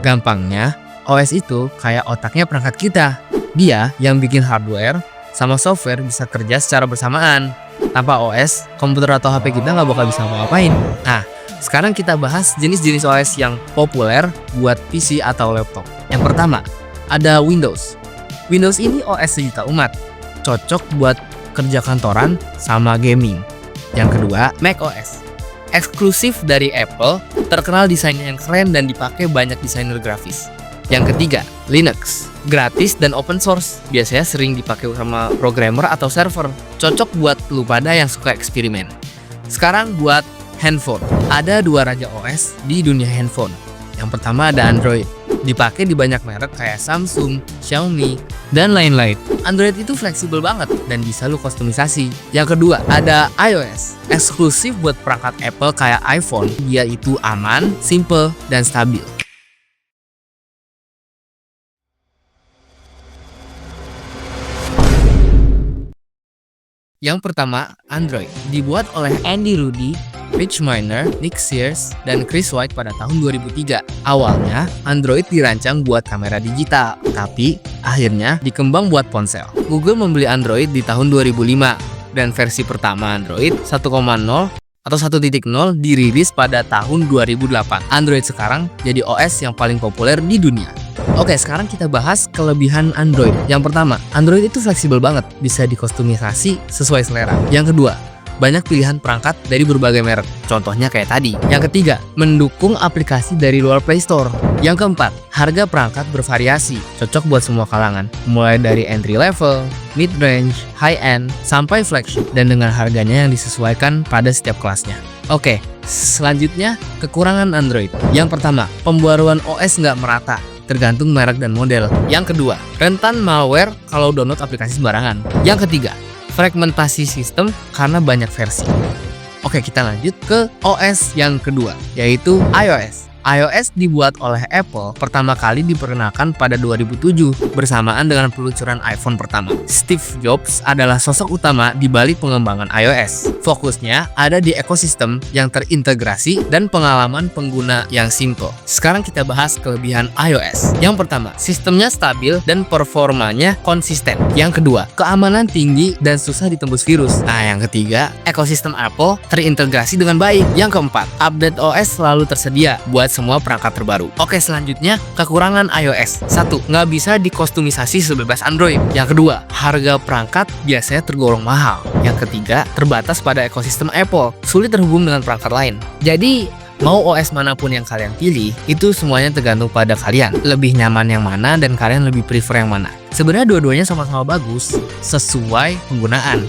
Gampangnya, OS itu kayak otaknya perangkat kita. Dia yang bikin hardware sama software bisa kerja secara bersamaan. Tanpa OS, komputer atau HP kita nggak bakal bisa ngapain. Nah, sekarang kita bahas jenis-jenis OS yang populer buat PC atau laptop. Yang pertama, ada Windows. Windows ini OS sejuta umat, cocok buat kerja kantoran sama gaming. Yang kedua, macOS. Eksklusif dari Apple, terkenal desainnya yang keren dan dipakai banyak desainer grafis. Yang ketiga, Linux. Gratis dan open source, biasanya sering dipakai sama programmer atau server. Cocok buat lu pada yang suka eksperimen. Sekarang buat handphone. Ada dua raja OS di dunia handphone. Yang pertama ada Android. Dipakai di banyak merek kayak Samsung, Xiaomi, dan lain-lain. Android itu fleksibel banget dan bisa lu kustomisasi. Yang kedua ada iOS. Eksklusif buat perangkat Apple kayak iPhone. Dia itu aman, simple, dan stabil. Yang pertama, Android. Dibuat oleh Andy Rudy, Rich Miner, Nick Sears, dan Chris White pada tahun 2003. Awalnya, Android dirancang buat kamera digital, tapi akhirnya dikembang buat ponsel. Google membeli Android di tahun 2005, dan versi pertama Android 1.0 atau 1.0 dirilis pada tahun 2008. Android sekarang jadi OS yang paling populer di dunia. Oke, sekarang kita bahas kelebihan Android. Yang pertama, Android itu fleksibel banget, bisa dikustomisasi sesuai selera. Yang kedua, banyak pilihan perangkat dari berbagai merek, contohnya kayak tadi. Yang ketiga, mendukung aplikasi dari luar Play Store. Yang keempat, harga perangkat bervariasi, cocok buat semua kalangan, mulai dari entry level, mid range, high end, sampai flagship, dan dengan harganya yang disesuaikan pada setiap kelasnya. Oke, selanjutnya kekurangan Android. Yang pertama, pembaruan OS nggak merata, tergantung merek dan model. Yang kedua, rentan malware kalau download aplikasi sembarangan. Yang ketiga, fragmentasi sistem karena banyak versi. Oke, kita lanjut ke OS yang kedua, yaitu iOS. iOS dibuat oleh Apple pertama kali diperkenalkan pada 2007 bersamaan dengan peluncuran iPhone pertama. Steve Jobs adalah sosok utama di balik pengembangan iOS. Fokusnya ada di ekosistem yang terintegrasi dan pengalaman pengguna yang simple. Sekarang kita bahas kelebihan iOS. Yang pertama, sistemnya stabil dan performanya konsisten. Yang kedua, keamanan tinggi dan susah ditembus virus. Nah, yang ketiga, ekosistem Apple terintegrasi dengan baik. Yang keempat, update OS selalu tersedia buat semua perangkat terbaru. Oke, selanjutnya kekurangan iOS. 1. Nggak bisa dikustomisasi sebebas Android. Yang kedua, harga perangkat biasanya tergolong mahal. Yang ketiga, terbatas pada ekosistem Apple, sulit terhubung dengan perangkat lain. Jadi, mau OS manapun yang kalian pilih, itu semuanya tergantung pada kalian. Lebih nyaman yang mana dan kalian lebih prefer yang mana. Sebenarnya dua-duanya sama-sama bagus, sesuai penggunaan.